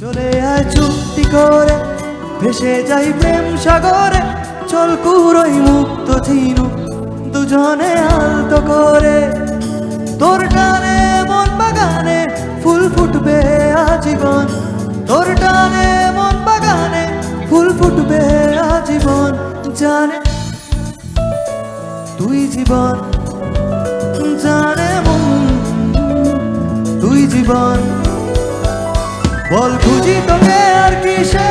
চলে আয় চুক্তি করে, ভেসে যাই প্রেম সাগরে, চল কুড়োই মুক্ত ঝিনুক দুজনে আলতো করে। তোর টানে মন বাগানে ফুল ফুটবে আজীবন, তোর টানে মন বাগানে ফুল ফুটবে আজীবন। জানে তুই জীবন, জানে মন তুই জীবন। বল খুঁজি তোকে আর কিসে